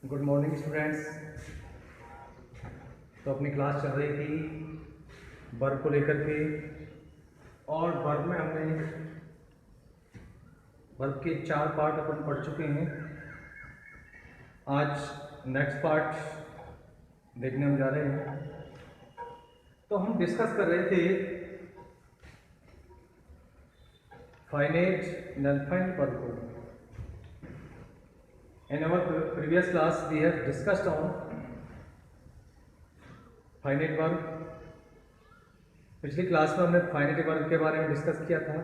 Good morning students. तो अपनी class चल रही थी वर्ब को लेकर के, और वर्ब में हमने वर्ब के 4 पार्ट अपन पढ़ चुके हैं। आज नेक्स्ट पार्ट देखने हम जा रहे हैं। तो हम डिस्कस कर रहे थे फाइनाइट नॉन-फाइनाइट वर्ब को। In our previous class we have discussed on finite verb। पिछली क्लास में हमने फाइनाइट वर्ब के बारे में डिस्कस किया था,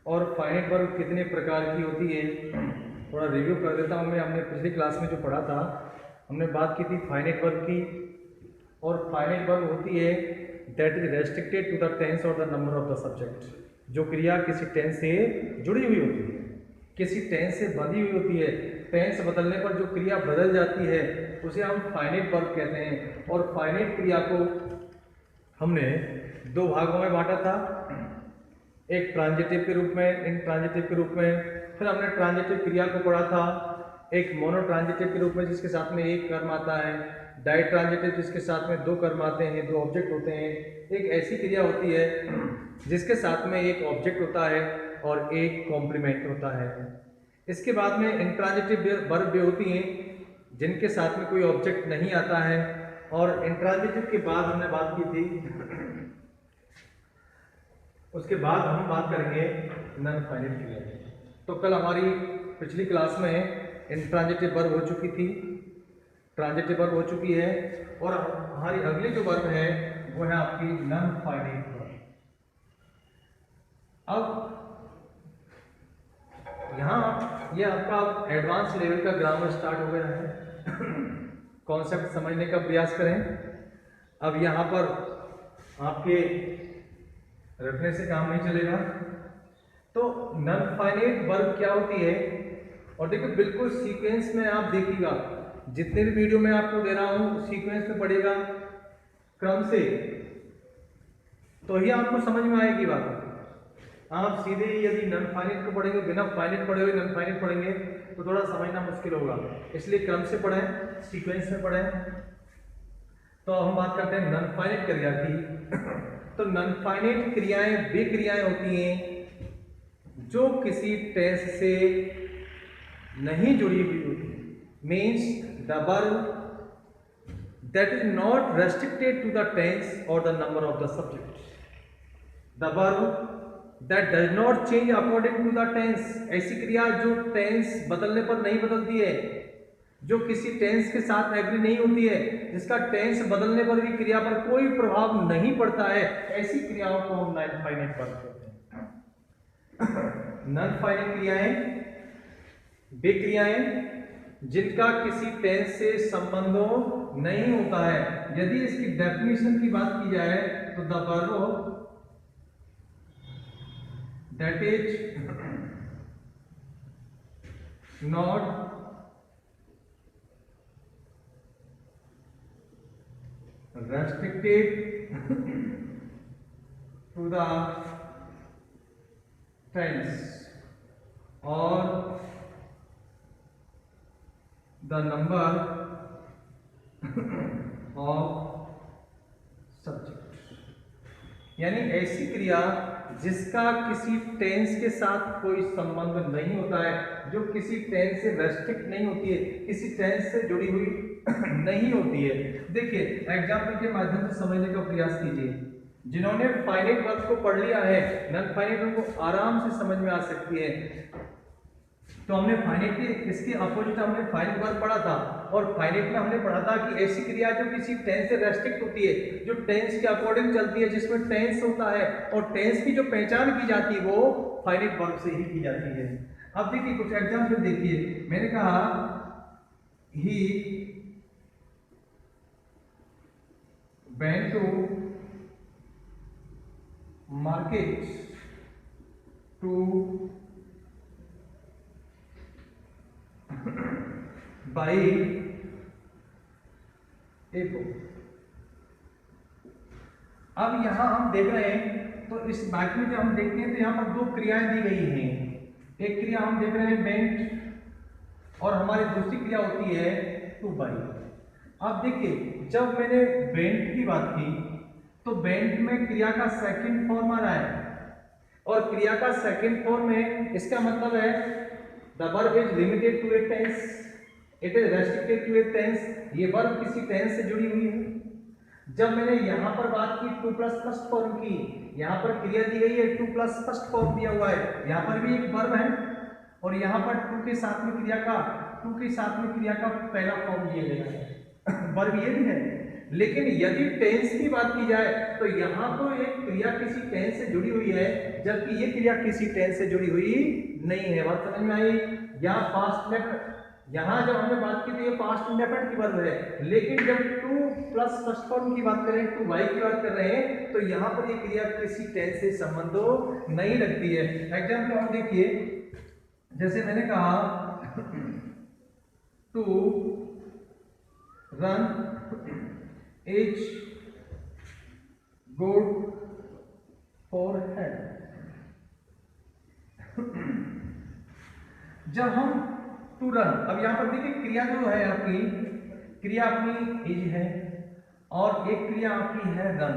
और फाइनाइट वर्ब कितने प्रकार की होती है थोड़ा रिव्यू कर देता हूँ मैं। हमने पिछली क्लास में जो पढ़ा था, हमने बात की थी फाइनाइट वर्ब की। और फाइनाइट वर्ब होती है that is restricted to the tense और the number of the subject. जो क्रिया किसी टेंस से जुड़ी हुई होती है, किसी टेंस से बंधी हुई होती है। टेंस बदलने पर जो क्रिया बदल जाती है उसे हम फाइनाइट वर्ब कहते हैं। और फाइनाइट क्रिया को हमने 2 भागों में बांटा था, एक ट्रांजिटिव के रूप में, इंट्रांजिटिव के रूप में। फिर हमने ट्रांजिटिव क्रिया को पढ़ा था एक मोनो ट्रांजिटिव के रूप में जिसके साथ में एक कर्म आता है, डाई ट्रांजिटिव जिसके साथ में 2 कर्म आते हैं, 2 ऑब्जेक्ट होते हैं। एक ऐसी क्रिया होती है जिसके साथ में एक ऑब्जेक्ट होता है और एक कॉम्प्लीमेंट होता है। इसके बाद में इंट्रांजिटिव वर्ब भी होती हैं जिनके साथ में कोई ऑब्जेक्ट नहीं आता है। और इंट्रांजिटिव के बाद हमने बात की थी, उसके बाद हम बात करेंगे नॉन फाइनाइट क्रिया। तो कल हमारी पिछली क्लास में इंट्रांजिटिव वर्ब हो चुकी थी, ट्रांजिटिव वर्ब हो चुकी है, और हमारी अगली जो वर्ब है वो है आपकी नॉन फाइनाइट वर्ब। अब यहाँ ये आपका एडवांस लेवल का ग्रामर स्टार्ट हो गया है। कॉन्सेप्ट समझने का प्रयास करें। अब यहाँ पर आपके रखने से काम नहीं चलेगा। तो नॉन फाइनाइट वर्ब क्या होती है, और देखिए बिल्कुल सीक्वेंस में आप देखिएगा, जितने भी वीडियो मैं आपको दे रहा हूँ सीक्वेंस में पढ़ेगा क्रम से, तो ही आपको समझ में आएगी बात। आप सीधे यदि नॉन फाइनाइट को पढ़ेंगे, बिना फाइनाइट पढ़े हुए नॉन फाइनाइट पढ़ेंगे तो थोड़ा समझना मुश्किल होगा। इसलिए क्रम से पढ़ें, सीक्वेंस में पढ़ें। तो हम बात करते हैं नॉन फाइनाइट क्रिया की। तो नॉन फाइनाइट क्रियाएं वे क्रियाएं होती हैं जो किसी टेंस से नहीं जुड़ी हुई होती है। Means the verb that is not restricted to the tense और the number of the subject. The verb that does not change according to the tense। ऐसी क्रिया जो टेंस बदलने पर नहीं बदलती है, जो किसी टेंस के साथ एग्री नहीं होती है, जिसका टेंस बदलने पर भी क्रिया पर कोई प्रभाव नहीं पड़ता है, ऐसी क्रियाओं को हम नॉन फाइनाइट वर्ब कहते हैं। नॉन फाइनाइट क्रियाएं वे क्रियाएं जिनका किसी टेंस से संबंध नहीं होता है। यदि इसकी डेफिनेशन की बात की जाए तो the verb that is not restricted to the tense or the number of subject। यानी ऐसी क्रिया जिसका किसी टेंस के साथ कोई संबंध नहीं होता है, जो किसी टेंस से रेस्ट्रिक्ट नहीं होती है, किसी टेंस से जुड़ी हुई नहीं होती है। देखिए एग्जांपल के माध्यम से समझने का प्रयास कीजिए। जिन्होंने फाइनाइट वर्ब को पढ़ लिया है, नॉन फाइनाइट वर्ब को आराम से समझ में आ सकती है। तो हमने फाइनाइट के इसके अपोजिट हमने फाइनाइट वर्ब पढ़ा था, और फाइनाइट में हमने पढ़ा था कि ऐसी क्रिया जो किसी टेंस से रेस्ट्रिक्ट होती है, जो टेंस के अकॉर्डिंग चलती है, जिसमें टेंस होता है, और टेंस की जो पहचान की जाती है वो फाइनाइट वर्ब से ही की जाती है। अब देखिए कुछ एग्जांपल देखिए। मैंने कहा ही went to market to buy a book। अब यहां हम देख रहे हैं, तो इस वाक्य में जब हम देखते हैं तो यहां पर 2 क्रियाएं दी गई हैं। एक क्रिया हम देख रहे हैं वेंट, और हमारी दूसरी क्रिया होती है टू बाई। अब देखिए जब मैंने बेंट की बात की तो बेंट में क्रिया का सेकंड फॉर्म आ रहा है, और क्रिया का सेकंड फॉर्म में इसका मतलब है the verb is limited to a tense, it is restricted to a tense, ये वर्ब किसी टेंस से जुड़ी हुई है। जब मैंने यहाँ पर बात की टू प्लस फर्स्ट फॉर्म की, यहाँ पर क्रिया दी गई है टू प्लस फर्स्ट फॉर्म दिया हुआ है, यहाँ पर भी एक वर्ब है और यहाँ पर टू के साथ में क्रिया का पहला फॉर्म दिया गया है, वर्ब ये भी है। लेकिन यदि टेंस की बात की जाए तो यहाँ तो एक क्रिया किसी टेंस से जुड़ी हुई है, जबकि ये क्रिया किसी टेंस से जुड़ी हुई नहीं है। बात समझ में आई? यहाँ पास्ट इंडेफिनिट, यहाँ जब हमने बात की तो ये पास्ट इंडेफिनिट की वर्ब है, लेकिन जब टू प्लस फर्स्ट फॉर्म की बात करें, टू बाई की बात कर रहे हैं, तो यहाँ पर ये क्रिया किसी टेंस से संबंध नहीं रखती है। एग्जाम्पल और देखिए, जैसे मैंने कहा to run is good for health. जब हम टू रन, अब यहां पर देखिए क्रिया जो है आपकी, क्रिया अपनी इज है और एक क्रिया आपकी है रन,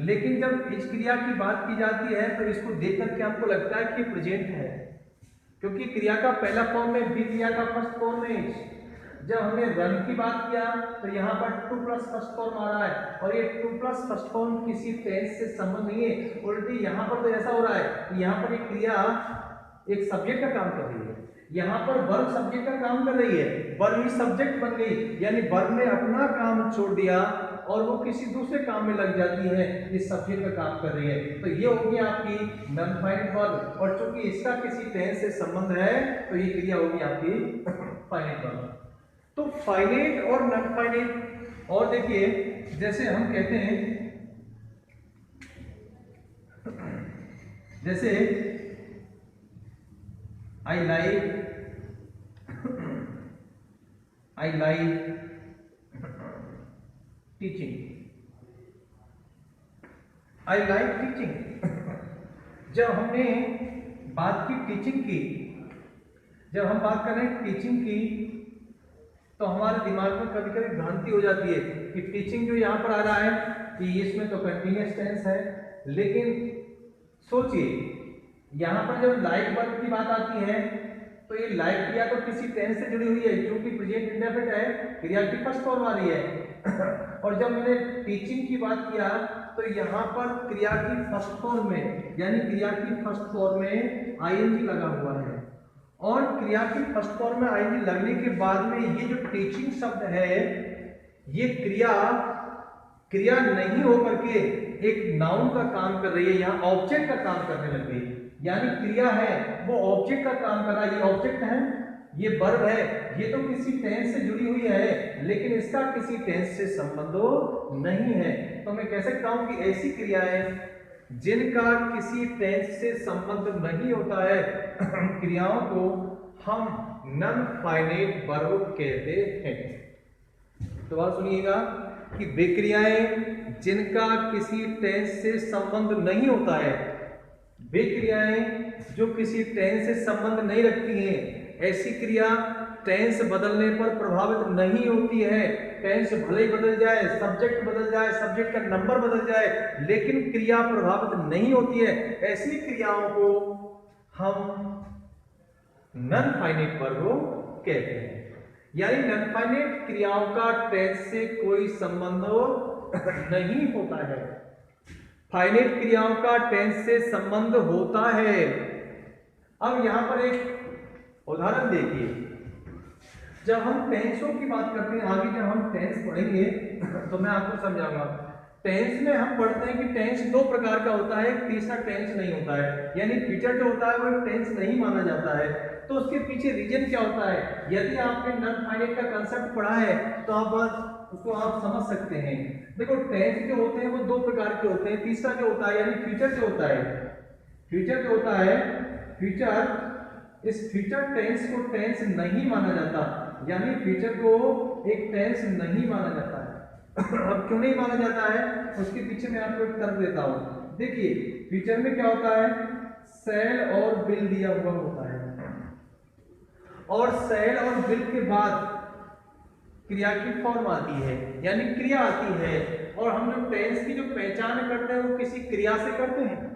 लेकिन जब इज क्रिया की बात की जाती है तो इसको देख करके हमको लगता है कि प्रेजेंट है, क्योंकि क्रिया का पहला फॉर्म में बी, क्रिया का फर्स्ट फॉर्म में इज। जब हमने रन की बात किया तो यहाँ पर टू प्लस फर्स्ट फॉर्म आ रहा है, और ये टू प्लस फर्स्ट फॉर्म किसी टेंस से संबंध नहीं है। उल्टी यहाँ पर तो ऐसा हो रहा है कि यहाँ पर एक क्रिया एक सब्जेक्ट का काम कर रही है, यहाँ पर वर्ब सब्जेक्ट का काम कर रही है, वर्ब ही सब्जेक्ट बन गई, यानी वर्ब ने अपना काम छोड़ दिया और वो किसी दूसरे काम में लग जाती है, इस सब्जेक्ट का काम कर रही है। तो ये होगी आपकी नॉन फाइनाइट वर्ब, और चूंकि इसका किसी टेंस से संबंध है तो ये क्रिया होगी आपकी फाइनाइट वर्ब। तो फाइनाइट और नॉन फाइनाइट, और देखिए जैसे हम कहते हैं, जैसे I like teaching, I like teaching. जब हमने बात की टीचिंग की, जब हम बात कर रहे हैं टीचिंग की, तो हमारे दिमाग में कभी कभी भ्रांति हो जाती है कि टीचिंग जो यहाँ पर आ रहा है कि इसमें तो कंटिन्यूअस टेंस है, लेकिन सोचिए यहाँ पर जब लाइक वर्ब की बात आती है तो ये लाइक क्रिया तो किसी टेंस से जुड़ी हुई है, क्योंकि प्रेजेंट इंडेफिनिट है, क्रिया की फर्स्ट फॉर्म आ रही है। और जब मैंने टीचिंग की बात किया तो यहाँ पर क्रिया की फर्स्ट फॉर्म में, यानी क्रिया की फर्स्ट फॉर्म में आईएनजी लगा हुआ है, और क्रिया की फर्स्ट फॉर्म में आईएनजी लगने के बाद में ये जो टीचिंग शब्द है, ये क्रिया नहीं होकर के एक नाउन का काम कर रही है, यहाँ ऑब्जेक्ट का काम करने लग गई। यानी क्रिया है वो ऑब्जेक्ट का काम कर रहा है, ये ऑब्जेक्ट है, ये वर्ब है, ये तो किसी टेंस से जुड़ी हुई है, लेकिन इसका किसी टेंस से संबंध नहीं है। तो मैं कह सकता हूं कि ऐसी क्रियाएं जिनका किसी टेंस से संबंध नहीं होता है, क्रियाओं को हम नॉन फाइनाइट वर्ब कहते हैं। तो बात सुनिएगा कि वे क्रियाएं जिनका किसी टेंस से संबंध नहीं होता है, वे क्रियाएं जो किसी टेंस से संबंध नहीं रखती हैं, ऐसी क्रिया टेंस बदलने पर प्रभावित नहीं होती है। टेंस भले ही बदल जाए, सब्जेक्ट बदल जाए, सब्जेक्ट का नंबर बदल जाए, लेकिन क्रिया प्रभावित नहीं होती है। ऐसी क्रियाओं को हम नॉन फाइनाइट वर्ब कहते हैं। यानी नॉन फाइनाइट क्रियाओं का टेंस से कोई संबंध नहीं होता है, फाइनाइट क्रियाओं का टेंस से संबंध होता है। अब यहां पर एक उदाहरण देखिए, जब हम टेंसों की बात करते हैं, आगे जब हम टेंस पढ़ेंगे तो मैं आपको समझाऊंगा। टेंस में हम पढ़ते हैं कि टेंस दो प्रकार का होता है, तीसरा टेंस नहीं होता है, यानी फ्यूचर जो होता है वो टेंस नहीं माना जाता है। तो उसके पीछे रीजन क्या होता है? यदि आपने नॉन फाइनाइट का कंसेप्ट पढ़ा है तो उसको आप समझ सकते हैं। देखो टेंस जो होते हैं वो दो प्रकार के होते हैं, तीसरा जो होता है यानी फ्यूचर जो होता है, फ्यूचर जो होता है, फ्यूचर, इस फ्यूचर टेंस को टेंस नहीं माना जाता, यानी फ्यूचर को एक टेंस नहीं माना जाता है। अब क्यों नहीं माना जाता है उसके पीछे मैं आपको एक तर्क देता हूं। देखिए फ्यूचर में क्या होता है, सेल और बिल दिया हुआ होता है, और सेल और विल के बाद क्रिया की फॉर्म आती है, यानी क्रिया आती है। और हम जो टेंस की जो पहचान करते हैं वो किसी क्रिया से करते हैं।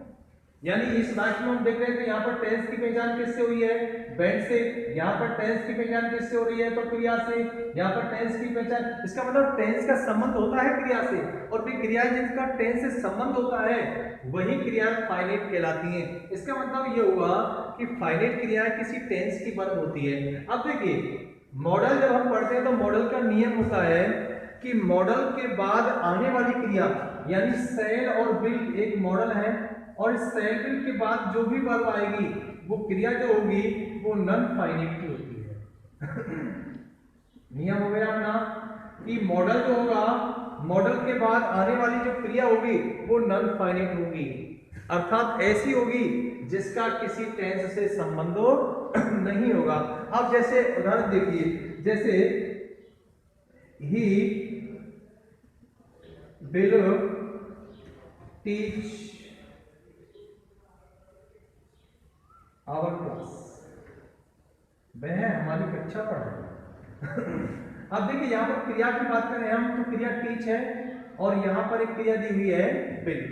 यानी इस वाक्य में हम देख रहे हैं कि यहाँ पर टेंस की पहचान किससे हुई है, वेंट से। यहाँ पर टेंस की पहचान किससे हो रही है, तो क्रिया से। यहाँ पर टेंस की पहचान, इसका मतलब टेंस का संबंध होता है क्रिया से, और फिर क्रिया जिसका टेंस से संबंध होता है वही क्रिया फाइनाइट कहलाती है। इसका मतलब ये हुआ कि फाइनाइट क्रिया किसी टेंस की वर्ब होती है। अब देखिए मॉडल जब हम पढ़ते हैं तो मॉडल का नियम होता है कि मॉडल के बाद आने वाली क्रिया, यानी सेल और विल एक मॉडल है, और सेल विल के बाद जो भी वर्ब आएगी वो क्रिया जो होगी वो नॉन फाइनाइट की होती है। नियम हो गया अपना कि मॉडल जो होगा, मॉडल के बाद आने वाली जो क्रिया होगी वो नॉन फाइनाइट होगी, अर्थात ऐसी होगी जिसका किसी टेंस से संबंध नहीं होगा। अब जैसे उदाहरण देखिए, जैसे he will teach our class, वह हमारी कक्षा पढ़ाएगा। अब देखिए यहाँ पर क्रिया की बात करें हम तो क्रिया टीच है, और यहाँ पर एक क्रिया दी हुई है विल।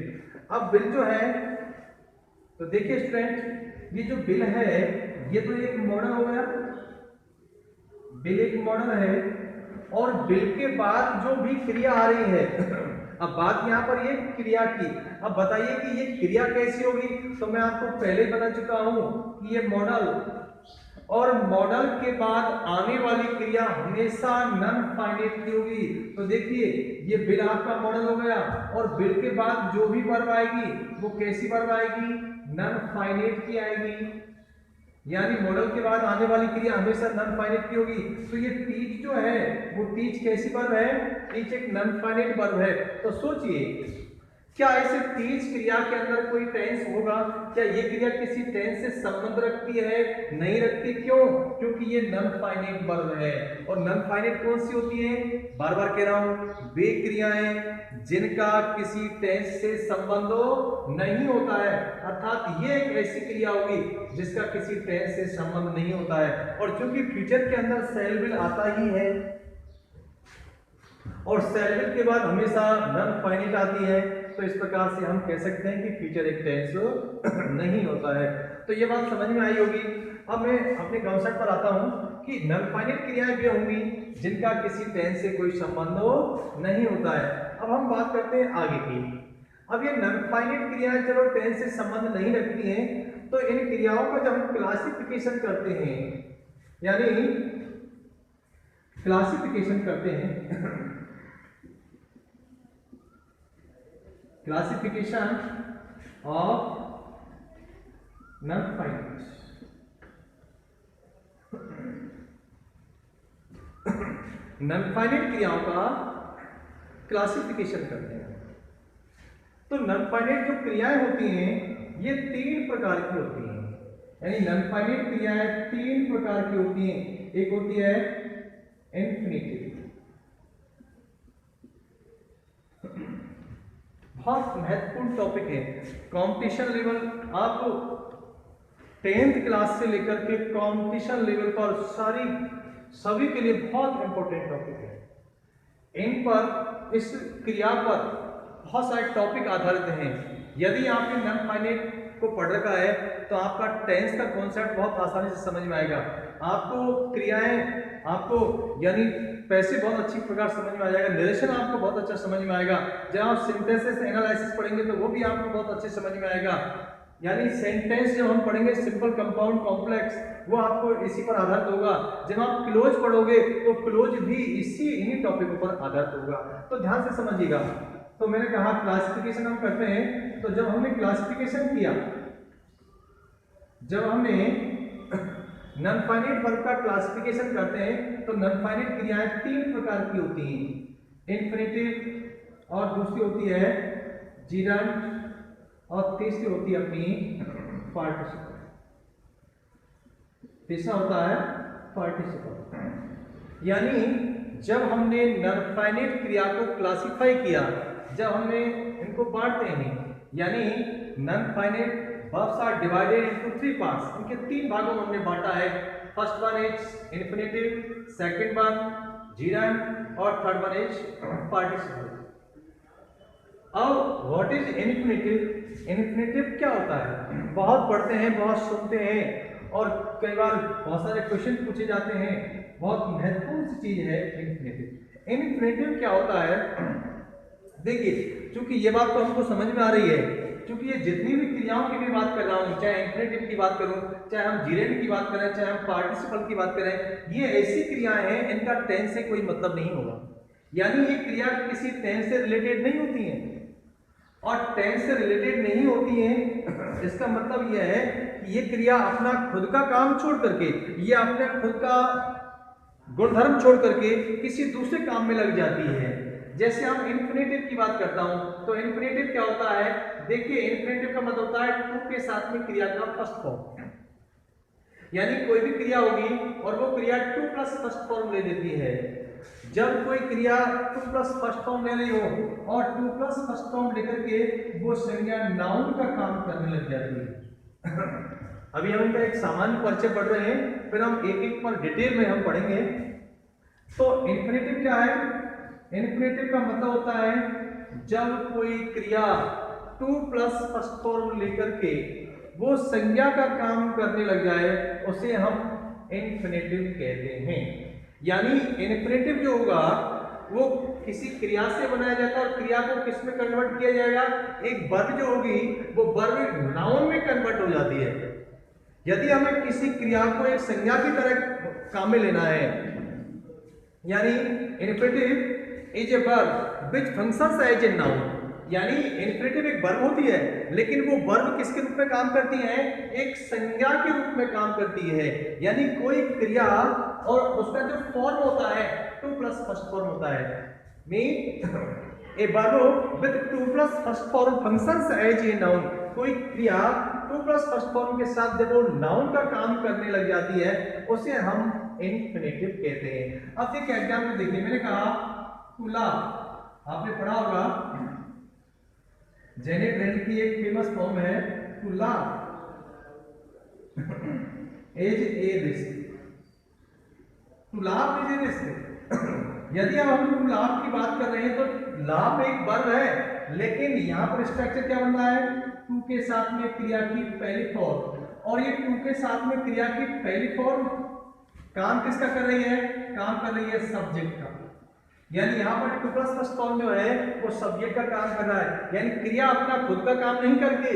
अब विल जो है तो देखिए स्टूडेंट, ये जो विल है ये तो एक मॉडल हो गया, विल एक मॉडल है, और विल के बाद जो भी क्रिया आ रही है, अब बात यहाँ पर ये क्रिया की। अब बताइए कि ये क्रिया कैसी होगी, तो मैं आपको पहले बता चुका हूं कि ये मॉडल, और मॉडल के बाद आने वाली क्रिया हमेशा नॉन फाइनाइट की होगी। तो देखिए ये विल आपका मॉडल हो गया, और विल के बाद जो भी वर्ब आएगी वो कैसी वर्ब आएगी, नॉन फाइनाइट की आएगी। यानी मॉडल के बाद आने वाली क्रिया हमेशा नॉन फाइनाइट की होगी। तो ये टीच जो है वो टीच कैसी वर्ब है, टीच एक नॉन फाइनाइट वर्ब है। तो सोचिए क्या ऐसे टीच क्रिया के अंदर कोई टेंस होगा, क्या ये क्रिया किसी टेंस से संबंध रखती है, नहीं रखती। क्यों, क्योंकि ये नॉन फाइनाइट वर्ब है। और नॉन फाइनाइट कौन सी होती है, बार बार कह रहा हूं, वे क्रियाएं जिनका किसी टेंस से संबंध नहीं होता है, अर्थात ये एक ऐसी क्रिया होगी जिसका किसी टेंस से संबंध नहीं होता है। और चूंकि फ्यूचर के अंदर सेल विल आता ही है, और सेल विल के बाद हमेशा नॉन फाइनाइट आती है, तो इस प्रकार से हम कह सकते हैं कि फ्यूचर एक टेंस नहीं होता है। तो ये बात समझ में आई होगी। अब मैं अपने कॉन्सेप्ट पर आता हूं कि नॉन फाइनाइट क्रियाएं वे होंगी जिनका किसी टेंस से कोई संबंध नहीं होता है। अब हम बात करते हैं आगे की। अब ये नॉन फाइनाइट क्रियाएं चलो टेंस से संबंध नहीं रखती हैं, तो इन क्रियाओं का जब हम क्लासिफिकेशन करते हैं, यानी क्लासिफिकेशन करते हैं, classification of non finite, non finite क्रियाओं का क्लासिफिकेशन करते हैं। तो नॉन फाइनाइट जो क्रियाएं होती हैं ये 3 प्रकार की होती हैं, यानी नॉन फाइनाइट क्रियाएं 3 प्रकार की होती हैं। एक होती है इन्फिनिटिव, बहुत महत्वपूर्ण टॉपिक है, कंपटीशन लेवल, आपको 10th क्लास से लेकर के कंपटीशन लेवल पर सभी के लिए बहुत इंपॉर्टेंट टॉपिक है। इन पर, इस क्रिया पर बहुत सारे टॉपिक आधारित हैं। यदि आपने नॉन फाइनाइट को पढ़ रखा है तो आपका टेंस का कॉन्सेप्ट बहुत आसानी से समझ में आएगा। आपको क्रियाएं, आपको यानी पैसे बहुत अच्छी प्रकार समझ में आ जाएगा, नरेशन आपको बहुत अच्छा समझ में आएगा। जब आप सिंथेसिस एनालिसिस पढ़ेंगे तो वो भी आपको बहुत अच्छे समझ में आएगा। यानी सेंटेंस जब हम पढ़ेंगे सिंपल, कंपाउंड, कॉम्प्लेक्स, वो आपको इसी पर आधारित होगा। जब आप क्लोज पढ़ोगे तो क्लोज भी इन्हीं टॉपिकों पर आधारित होगा। तो ध्यान से समझिएगा। तो मैंने कहा क्लासिफिकेशन हम करते हैं, तो जब हमने क्लासिफिकेशन किया, जब हमने नॉन फाइनाइट वर्ब का क्लासिफिकेशन करते हैं तो नॉन फाइनाइट क्रियाएं 3 प्रकार की होती हैं, इन्फिनिटिव, और दूसरी होती है जीरंट, और तीसरी होती है अपनी पार्टिसिपल। तीसरा होता है पार्टिसिपल। यानी जब हमने नॉन फाइनाइट क्रिया को क्लासिफाई किया, जब हमने इनको बांटते हैं, यानी non finite verbs are divided into 3 parts. इनके 3 भागों में हमने बांटा है. First one is infinitive, second one gerund और थर्ड वन इज पार्टिसिपल. अब व्हाट इज इन्फिनेटिव? इन्फिनेटिव क्या होता है? बहुत पढ़ते हैं, बहुत सुनते हैं और कई बार बहुत सारे क्वेश्चन पूछे जाते हैं. बहुत महत्वपूर्ण सी चीज है इन्फिनेटिव. इन्फिनेटिव क्या होता है? देखिए, क्योंकि ये बात तो हमको समझ में आ रही है, क्योंकि ये जितनी भी क्रियाओं की भी बात कर रहा हूँ, चाहे इन्फिनेटिव की बात करूँ, चाहे हम जीरेंड की बात करें, चाहे हम पार्टिसिपल की बात करें, ये ऐसी क्रियाएं हैं इनका टेंस से कोई मतलब नहीं होगा. यानी ये क्रिया किसी टेंस से रिलेटेड नहीं होती हैं. और टेंस से रिलेटेड नहीं होती हैं, इसका मतलब यह है कि ये क्रिया अपना खुद का काम छोड़ करके, ये अपने खुद का गुणधर्म छोड़ करके किसी दूसरे काम में लग जाती है. जैसे हम इन्फिनेटिव की बात करता हूं, तो इन्फिनेटिव क्या होता है? देखिए, इन्फिनेटिव का मतलब होता है टू के साथ में क्रिया का फर्स्ट फॉर्म. यानी कोई भी क्रिया होगी और वो क्रिया टू प्लस फर्स्ट फॉर्म ले लेती है. जब कोई क्रिया टू प्लस फर्स्ट फॉर्म ले रही हो और टू प्लस फर्स्ट फॉर्म लेकर के वो संज्ञा नाउन का काम करने लग जाती है. अभी हम इनका एक सामान्य परिचय पढ़ रहे हैं, फिर हम एक एक पर डिटेल में हम पढ़ेंगे. तो इन्फिनेटिव क्या है? इन्फिनेटिव का मतलब होता है जब कोई क्रिया टू प्लस फर्स्ट फॉर्म लेकर के वो संज्ञा का काम करने लग जाए, उसे हम इन्फिनेटिव कहते हैं. यानी इन्फिनेटिव जो होगा वो किसी क्रिया से बनाया जाता है और क्रिया को किस में कन्वर्ट किया जाएगा? एक वर्ब जो होगी वो वर्ब नाउन में कन्वर्ट हो जाती है. यदि हमें किसी क्रिया को एक संज्ञा की तरह काम में लेना है, यानी infinitive is a verb which functions as a noun. यानी इन्फिनेटिव एक वर्ब होती है, लेकिन वो वर्ब किसके रूप में काम करती है? एक संज्ञा के रूप में काम करती है. यानी कोई क्रिया और उसका जो फॉर्म होता है टू प्लस फर्स्ट फॉर्म होता है. Mean a verb with to plus first form functions as a noun. कोई क्रिया टू प्लस फर्स्ट फॉर्म के साथ जब वो नाउन का काम करने लग जाती है, उसे हम इन्फिनेटिव कहते हैं. अब देखिए एग्जाम्पल देखिए, मैंने कहा टू लाफ. आपने पढ़ा होगा जेनेट रेंट की एक फेमस फॉर्म है to laugh as a risk. To laugh as a risk. यदि अब हम टू लाफ की बात कर रहे हैं तो लाफ एक वर्ब है, लेकिन यहाँ पर स्ट्रक्चर क्या बन रहा है? टू के साथ में क्रिया की पहली फॉर्म, और ये टू के साथ में क्रिया की पहली फॉर्म काम किसका कर रही है? काम कर रही है सब्जेक्ट का. यानी यहाँ पर टू प्लस फर्स्ट फॉर्म जो है वो सब्जेक्ट का काम कर रहा है. यानी क्रिया अपना खुद का काम नहीं करके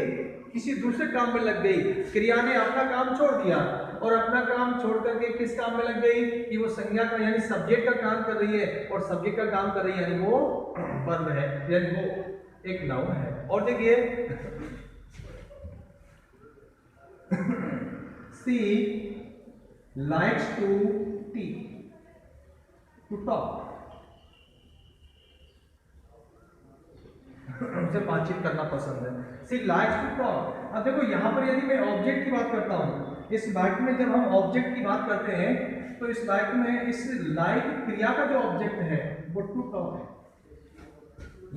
किसी दूसरे काम में लग गई. क्रिया ने अपना काम छोड़ दिया और अपना काम छोड़ करके किस काम में लग गई? कि वो संज्ञा का यानी सब्जेक्ट का काम कर रही है, और सब्जेक्ट का काम कर रही है यानी वो वर्ब है, यानी वो एक नाउन है. और देखिए सी लाइक्स टू टी, टू टॉक. उनसे बातचीत करना पसंद है. She likes to talk. अब देखो यहाँ पर यदि मैं ऑब्जेक्ट की बात करता हूँ, इस वाक्य में जब हम ऑब्जेक्ट की बात करते हैं तो इस वाक्य में इस लाइक क्रिया का जो ऑब्जेक्ट है वो टू टॉक है.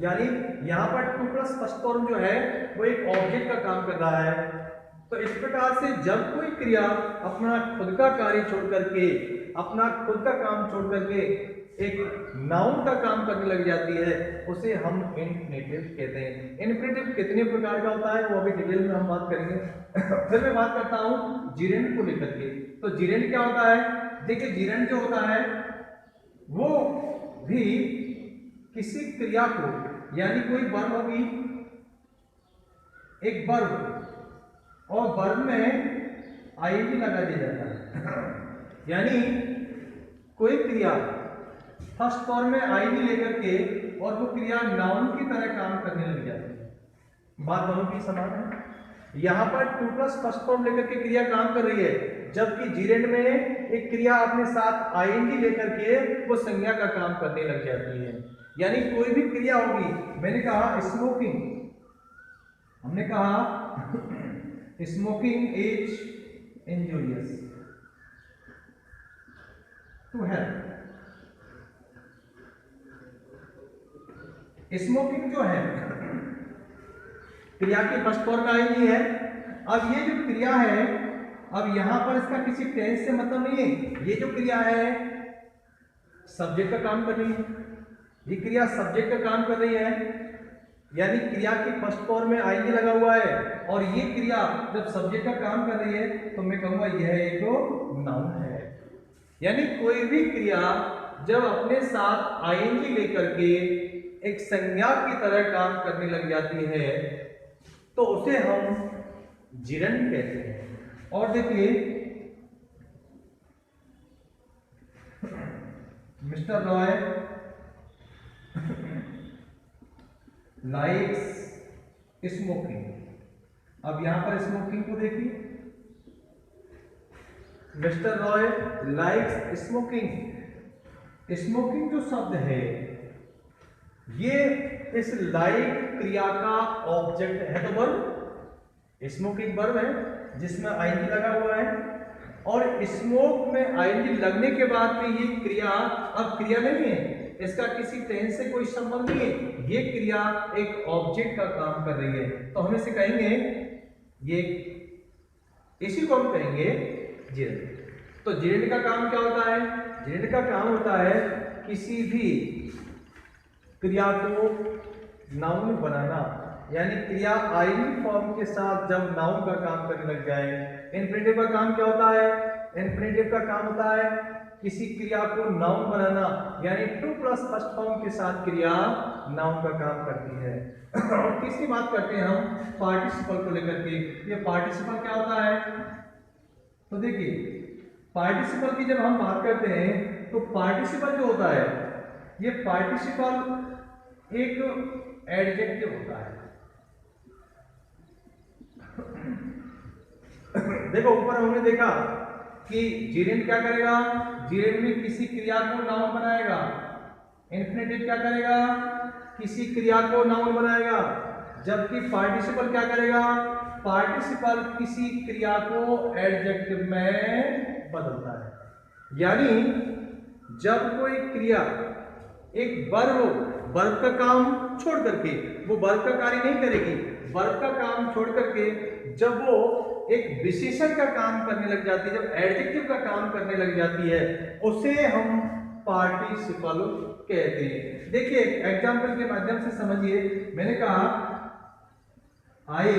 यानी यहाँ पर टू प्लस फर्स्ट फॉर्म जो है वो एक ऑब्जेक्ट का काम कर रहा है. तो इस प्रकार से जब कोई क्रिया अपना खुद का कार्य छोड़ करके, अपना खुद का काम छोड़ करके एक नाउन का काम करने लग जाती है, उसे हम इन्फिनेटिव कहते हैं. इन्फिनेटिव कितने प्रकार का होता है वो अभी डिटेल में हम बात करेंगे. फिर मैं बात करता हूं जीरेंड को लेकर के. तो जीरेंड क्या होता है? देखिए, जीरेंड जो होता है वो भी किसी क्रिया को, यानी कोई वर्ब होगी, एक वर्ब, और वर्ब में आईएनजी लगा दिया जाता है. यानी कोई क्रिया फर्स्ट फॉर्म में आईएनजी लेकर के और वो क्रिया नाउन की तरह काम करने लग जाती है. बात दोनों की समान है. यहाँ पर टू प्लस फर्स्ट फॉर्म लेकर के क्रिया काम कर रही है, जबकि जीरेंड में एक क्रिया अपने साथ आईएनजी लेकर के वो संज्ञा का काम करने लग जाती है. यानी कोई भी क्रिया होगी, मैंने कहा स्मोकिंग, हमने कहा smoking is injurious to health. Smoking जो है क्रिया की फर्स्ट फॉर्म में आएगी है अब ये जो क्रिया है, अब यहां पर इसका किसी टेंस से मतलब नहीं है। ये जो क्रिया है सब्जेक्ट का काम कर रही है, ये क्रिया सब्जेक्ट का काम कर रही है, यानी क्रिया की फर्स्ट फॉर्म में आईएनजी लगा हुआ है, और ये क्रिया जब सब्जेक्ट का काम कर रही है तो मैं कहूंगा यह एक नाउन है। यानी कोई भी क्रिया जब अपने साथ आईएनजी लेकर के एक संज्ञा की तरह काम करने लग जाती है तो उसे हम जिरंड कहते हैं। और देखिए मिस्टर रॉय लाइक्स स्मोकिंग। अब यहां पर स्मोकिंग को देखिए, mister Roy likes smoking. Smoking जो शब्द है ये इस लाइक क्रिया का ऑब्जेक्ट है, तो वर्ब स्मोकिंग वर्ब है जिसमें आईएनजी लगा हुआ है, और स्मोक में आईएनजी लगने के बाद में ये क्रिया अब क्रिया नहीं है, इसका किसी टेंस से कोई संबंध नहीं है, ये क्रिया एक ऑब्जेक्ट का काम कर रही है, तो हम इसे कहेंगे ये, इसी को हम कहेंगे जिरेंड। तो जिरेंड का काम क्या होता है? जिरेंड का काम होता है किसी भी क्रिया को नाउन बनाना, यानी क्रिया आईएनजी फॉर्म के साथ जब नाउन का काम करने लग जाए। इन्फिनेटिव का काम क्या होता है? इन्फिनेटिव का काम होता है किसी क्रिया को नाउन बनाना, यानी टू प्लस फर्स्ट फॉर्म के साथ क्रिया नाउन का काम करती है। और तीसरी बात करते हैं हम पार्टिसिपल को लेकर के। ये पार्टिसिपल क्या होता है? तो देखिए पार्टिसिपल की जब हम बात करते हैं तो पार्टिसिपल जो होता है, ये पार्टिसिपल एक एडजेक्टिव होता है। देखो ऊपर हमने देखा कि जिरेंड क्या करेगा? जिरेंड में किसी क्रिया को नाउन बनाएगा। इन्फिनेटिव क्या करेगा? किसी क्रिया को नाउन बनाएगा। जबकि पार्टिसिपल क्या करेगा? पार्टिसिपल किसी क्रिया को एडजेक्टिव में बदलता है। यानी जब कोई क्रिया एक वर्ब का काम छोड़ करके, वो वर्ब का कार्य नहीं करेगी, वर्ब का काम छोड़ करके जब वो एक विशेषण का काम करने लग जाती है, जब एडजेक्टिव का काम करने लग जाती है, उसे हम पार्टिसिपल कहते हैं। देखिए एग्जाम्पल के माध्यम से समझिए। मैंने कहा I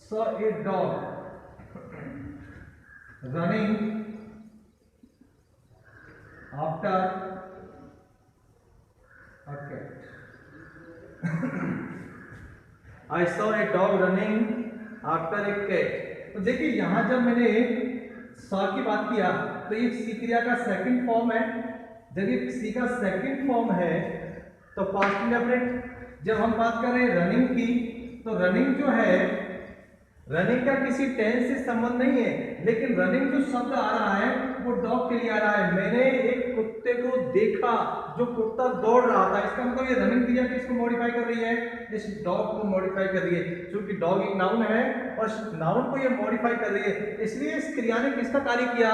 saw a dog running after a cat. I saw a dog running after a cat. तो देखिए यहां जब मैंने saw की बात किया तो ये सी क्रिया का सेकंड फॉर्म है। जब ये सी का सेकंड फॉर्म है तो पास्ट इंडेफिनिट। जब हम बात कर रहे हैं रनिंग की, तो रनिंग जो है, रनिंग का किसी टेंस से संबंध नहीं है, लेकिन रनिंग जो शब्द आ रहा है वो डॉग के लिए आ रहा है। मैंने एक कुत्ते को देखा जो कुत्ता दौड़ रहा था, इसका मतलब ये रनिंग क्रिया किसको मॉडिफाई कर रही है? इस डॉग को मॉडिफाई कर रही है, क्योंकि डॉग एक नाउन है और नाउन को ये मॉडिफाई कर रही है। इसलिए इस क्रिया ने किसका कार्य किया?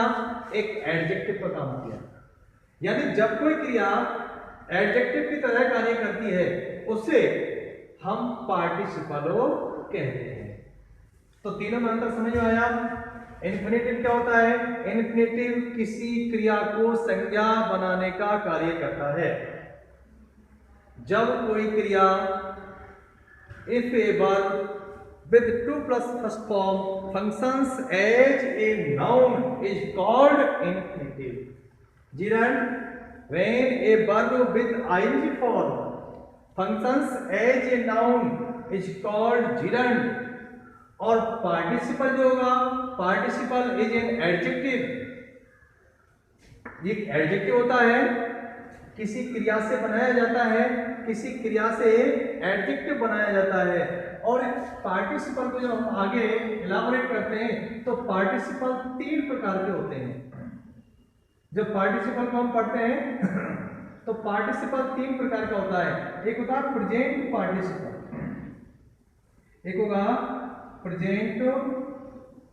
एक एडजेक्टिव का काम किया। यानी जब कोई क्रिया एडजेक्टिव की तरह कार्य करती है उसे हम पार्टिसिपल कहते हैं। तो तीनों में अंतर समझ में आया? इन्फिनेटिव क्या होता है? इन्फिनेटिव किसी क्रिया को संज्ञा बनाने का कार्य करता है। जब कोई क्रिया if a verb with 2 plus first form functions as a noun is called infinitive. Gerund, when a verb with ing form functions as a noun is called gerund. और पार्टिसिपल जो होगा, पार्टिसिपल इज एन एडजेक्टिव। ये adjective होता है, किसी क्रिया से बनाया जाता है, किसी क्रिया से एडजेक्टिव बनाया जाता है। और पार्टिसिपल को जब हम आगे इलाबोरेट करते हैं तो पार्टिसिपल 3 प्रकार के होते हैं। जब पार्टिसिपल को हम पढ़ते हैं तो पार्टिसिपल 3 प्रकार का होता है। एक होता है प्रेजेंट पार्टिसिपल, एक होगा प्रेजेंट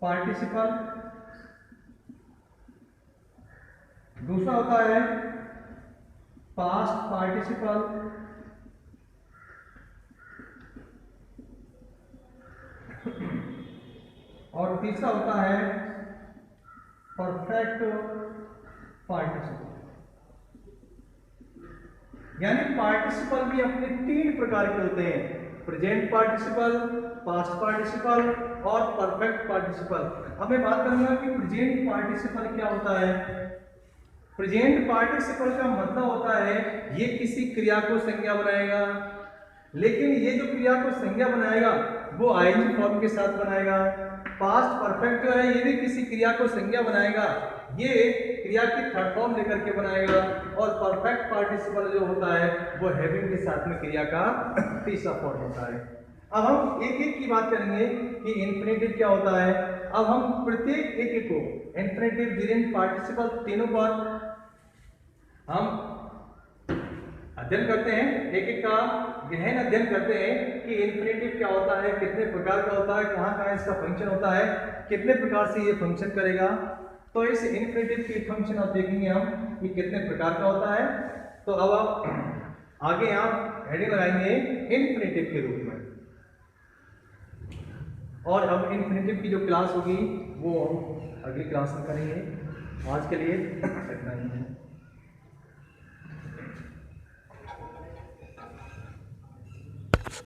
पार्टिसिपल, दूसरा होता है पास्ट पार्टिसिपल, और तीसरा होता है परफेक्ट पार्टिसिपल। यानी पार्टिसिपल भी अपने 3 प्रकार के होते हैं, प्रेजेंट पार्टिसिपल, पास्ट पार्टिसिपल और परफेक्ट पार्टिसिपल। अब मैं बात करूंगा कि प्रेजेंट पार्टिसिपल क्या होता है। प्रेजेंट पार्टिसिपल का मतलब होता है ये किसी क्रिया को संज्ञा बनाएगा, लेकिन ये जो क्रिया को संज्ञा बनाएगा वो आईएनजी फॉर्म के साथ बनाएगा। पास्ट परफेक्ट जो है ये भी किसी क्रिया को संज्ञा बनाएगा, ये क्रिया की थर्ड फॉर्म लेकर के बनाएगा। और परफेक्ट पार्टिसिपल जो होता है वो हैविंग के साथ में क्रिया का तीसरा फॉर्म होता है। अब हम एक एक की बात करेंगे कि इन्फिनेटिव क्या होता है। अब हम प्रत्येक एक एक को इन्फिनेटिव, जेरेंट, पार्टिसिपल तीनों पर हम अध्ययन करते हैं, एक एक का गहन अध्ययन करते हैं कि इन्फिनेटिव क्या होता है, कितने प्रकार का होता है, कहाँ कहाँ इसका फंक्शन होता है, कितने प्रकार से ये फंक्शन करेगा। तो इस इन्फिनेटिव की फंक्शन अब देखेंगे हम कि कितने प्रकार का होता है। तो अब आप आगे आप हेडिंग लगाएंगे इन्फिनेटिव के रूप में, और अब इन्फिनेटिव की जो क्लास होगी वो हम अगली क्लास में करेंगे। आज के लिए इतना ही है।